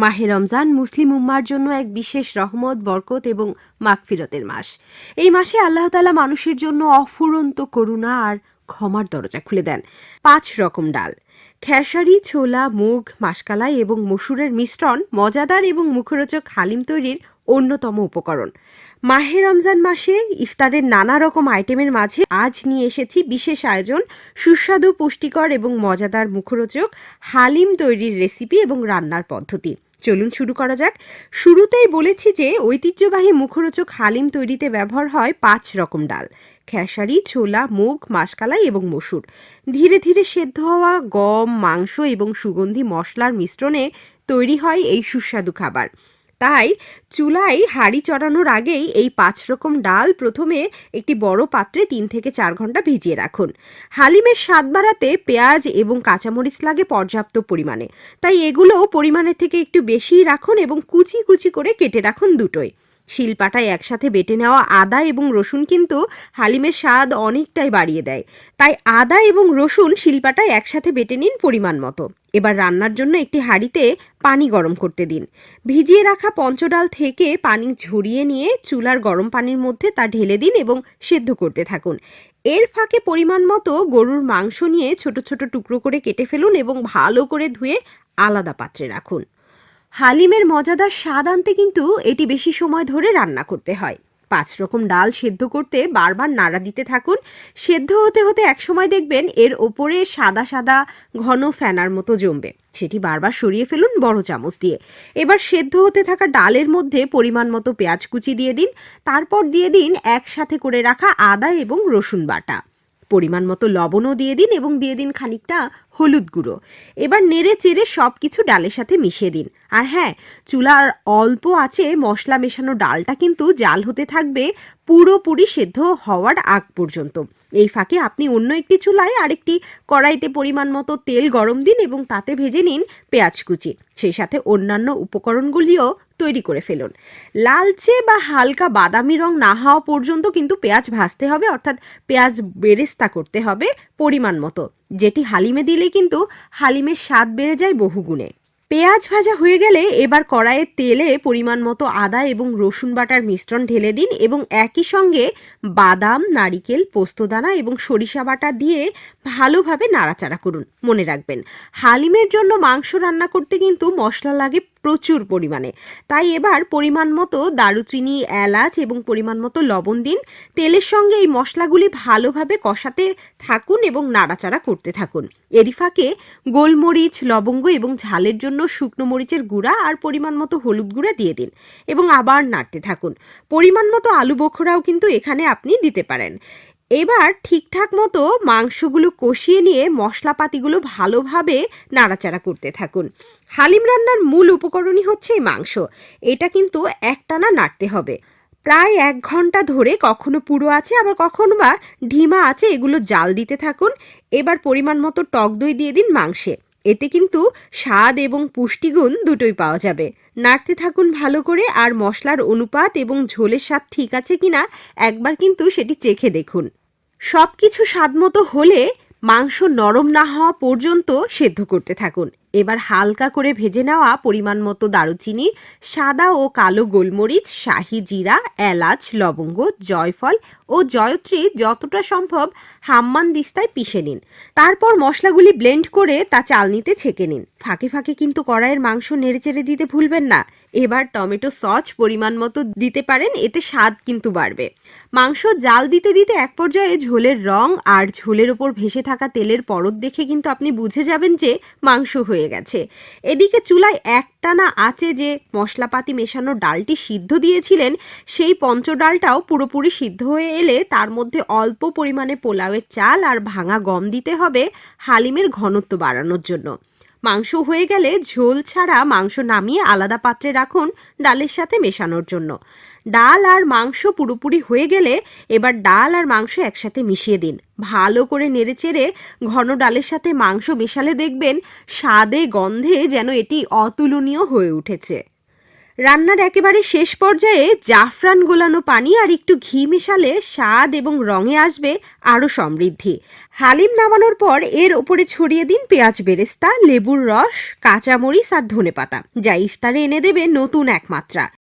মাহে রমজান মুসলিম উম্মার জন্য এক বিশেষ রহমত, বরকত এবং মাগফিরতের মাস। এই মাসে আল্লাহ তাআলা মানুষের জন্য অফুরন্ত করুণা আর ক্ষমার দরজা খুলে দেন। 5 রকম ডাল, খেসারি, ছোলা, মুগ, মাসকালাই এবং মসুরের মিশ্রণ মজাদার এবং মুখরোচক হালিম তৈরির অন্যতম উপকরণ। মাহে রমজান মাসে ইফতারের নানা রকম আইটেমের মাঝে আজ নিয়ে এসেছি বিশেষ আয়োজন, সুস্বাদু, পুষ্টিকর এবং মজাদার মুখরোচক হালিম তৈরির রেসিপি এবং রান্নার পদ্ধতি। চলুন শুরু করা যাক। শুরুতেই বলেছি যে ঐতিহ্যবাহী মুখরোচক হালিম তৈরিতে ব্যবহার হয় 5 রকম ডাল, খেসারি, ছোলা, মুগ, মাসকালাই এবং মসুর। ধীরে ধীরে সেদ্ধ হওয়া গম, মাংস এবং সুগন্ধি মশলার মিশ্রণে তৈরি হয় এই সুস্বাদু খাবার। তাই চুলায় হাঁড়ি চড়ানোর আগেই এই 5 রকম ডাল প্রথমে একটি বড় পাত্রে 3 থেকে 4 ঘন্টা ভিজিয়ে রাখুন। হালিমের স্বাদ বাড়াতে পেঁয়াজ এবং কাঁচামরিচ লাগে পর্যাপ্ত পরিমাণে, তাই এগুলো পরিমাণের থেকে একটু বেশিই রাখুন এবং কুচি কুচি করে কেটে রাখুন দুটোই। শিলপাটায় একসাথে বেটে নেওয়া আদা এবং রসুন কিন্তু হালিমের স্বাদ অনেকটাই বাড়িয়ে দেয়, তাই আদা এবং রসুন শিলপাটায় একসাথে বেটে নিন পরিমাণ মতো। এবার রান্নার জন্য একটি হাঁড়িতে পানি গরম করতে দিন। ভিজিয়ে রাখা পঞ্চডাল থেকে পানি ঝরিয়ে নিয়ে চুলার গরম পানির মধ্যে তা ঢেলে দিন এবং সেদ্ধ করতে থাকুন। এর ফাঁকে পরিমাণ মতো গরুর মাংস নিয়ে ছোট ছোট টুকরো করে কেটে ফেলুন এবং ভালো করে ধুয়ে আলাদা পাত্রে রাখুন। হালিমের মজাদার স্বাদ আনতে কিন্তু এটি বেশি সময় ধরে রান্না করতে হয়। 5 রকম ডাল সেদ্ধ করতে বারবার নাড়া দিতে থাকুন। সেদ্ধ হতে হতে একসময় দেখবেন এর ওপরে সাদা সাদা ঘন ফেনার মতো জমবে, সেটি বারবার সরিয়ে ফেলুন বড় চামচ দিয়ে। এবার সেদ্ধ হতে থাকা ডালের মধ্যে পরিমাণ মতো পেঁয়াজ কুচি দিয়ে দিন, তারপর দিয়ে দিন একসাথে করে রাখা আদা এবং রসুন বাটা। পরিমাণ মতো লবণও দিয়ে দিন এবং দিয়ে দিন খানিকটা হলুদ গুঁড়ো। এবার নেড়ে চেড়ে সব কিছু ডালের সাথে মিশিয়ে দিন। আর হ্যাঁ, চুলার অল্প আঁচে মশলা মেশানো ডালটা কিন্তু জাল হতে থাকবে পুরোপুরি সেদ্ধ হওয়ার আগ পর্যন্ত। এই ফাঁকে আপনি অন্য একটি চুলায় আরেকটি কড়াইতে পরিমাণ মতো তেল গরম দিন এবং তাতে ভেজে নিন পেঁয়াজ কুচি। সেই সাথে অন্যান্য উপকরণগুলিও তৈরি করে ফেলুন। লালচে বা হালকা বাদামি রং না হওয়া পর্যন্ত কিন্তু পেঁয়াজ ভাজতে হবে, অর্থাৎ পেঁয়াজ বেরেস্তা করতে হবে পরিমাণ মতো, যেটি হালিমে দিলে কিন্তু হালিমের স্বাদ বেড়ে যায় বহুগুণে। পেঁয়াজ ভাজা হয়ে গেলে এবার কড়াইয়ের তেলে পরিমাণ মতো আদা এবং রসুন বাটার মিশ্রণ ঢেলে দিন এবং একই সঙ্গে বাদাম, নারিকেল, পোস্তদানা এবং সরিষা বাটা দিয়ে ভালোভাবে নাড়াচাড়া করুন। মনে রাখবেন, হালিমের জন্য মাংস রান্না করতে কিন্তু মশলা লাগে প্রচুর পরিমাণে, তাই এবার পরিমাণ মতো দারুচিনি, এলাচ এবং পরিমাণ মতো লবণ দিন। তেলের সঙ্গে এই মশলাগুলি ভালোভাবে কষাতে থাকুন এবং নাড়াচাড়া করতে থাকুন। এরই ফাঁকে গোলমরিচ, লবঙ্গ এবং ঝালের জন্য শুকনো মরিচের গুঁড়া আর পরিমাণ মতো হলুদ গুঁড়া দিয়ে দিন এবং আবার নাড়তে থাকুন। পরিমাণ মতো আলু বোখরাও কিন্তু এখানে আপনি দিতে পারেন। এবার ঠিকঠাক মতো মাংসগুলো কষিয়ে নিয়ে মশলাপাতিগুলো ভালোভাবে নাড়াচাড়া করতে থাকুন। হালিম রান্নার মূল উপকরণই হচ্ছে এই মাংস, এটা কিন্তু একটানা নাড়তে হবে প্রায় 1 ঘন্টা ধরে, কখনো পুরো আছে আবার কখনো বা ঢিমা আছে, এগুলো জাল দিতে থাকুন। এবার পরিমাণ মতো টক দই দিয়ে দিন মাংসে, এতে কিন্তু স্বাদ এবং পুষ্টিগুণ দুটোই পাওয়া যাবে। নাড়তে থাকুন ভালো করে আর মশলার অনুপাত এবং ঝোলের স্বাদ ঠিক আছে কিনা একবার কিন্তু সেটি চেখে দেখুন। সব কিছু স্বাদ মতো হলে মাংস নরম না হওয়া পর্যন্ত সেদ্ধ করতে থাকুন। এবার হালকা করে ভেজে নেওয়া পরিমাণ মতো দারুচিনি, সাদা ও কালো গোলমরিচ, শাহি জিরা, এলাচ, লবঙ্গ, জয়ফল ও জয়ত্রী যতটা সম্ভব হাম্মানদিস্তায় পিষে নিন। তারপর মশলাগুলি ব্লেন্ড করে তা চালনিতে ছেঁকে নিন। ফাঁকে ফাঁকে কিন্তু কড়াইয়ের মাংস নেড়েচেড়ে দিতে ভুলবেন না। এবার টমেটো সস পরিমাণ মতো দিতে পারেন, এতে স্বাদ কিন্তু বাড়বে। মাংস জাল দিতে দিতে এক পর্যায়ে ঝোলের রং আর ঝোলের ওপর ভেসে থাকা তেলের পরত দেখে কিন্তু আপনি বুঝে যাবেন যে মাংস হয়ে গেছে। এদিকে চুলায় একটানা আঁচে যে মশলাপাতি মেশানো ডালটি সিদ্ধ দিয়েছিলেন, সেই পঞ্চডালটাও পুরোপুরি সিদ্ধ হয়ে এলে তার মধ্যে অল্প পরিমাণে পোলাওয়ের চাল আর ভাঙা গম দিতে হবে হালিমের ঘনত্ব বাড়ানোর জন্য। মাংস হয়ে গেলে ঝোল ছাড়া মাংস নামিয়ে আলাদা পাত্রে রাখুন ডালের সাথে মেশানোর জন্য। ডাল আর মাংস পুরোপুরি হয়ে গেলে এবার ডাল আর মাংস একসাথে মিশিয়ে দিন। ভালো করে নেড়েচেড়ে ঘন ডালের সাথে মাংস মেশালে দেখবেন স্বাদে গন্ধে যেন এটি অতুলনীয় হয়ে উঠেছে। রান্নার একেবারে শেষ পর্যায়ে জাফরান গোলানো পানি আর একটু ঘি মেশালে স্বাদ এবং রঙে আসবে আরো সমৃদ্ধি। হালিম নামানোর পর এর ওপরে ছড়িয়ে দিন পেঁয়াজ বেরেস্তা, লেবুর রস, কাঁচামরিচ আর ধনেপাতা, যা ইফতারে এনে দেবে নতুন এক মাত্রা।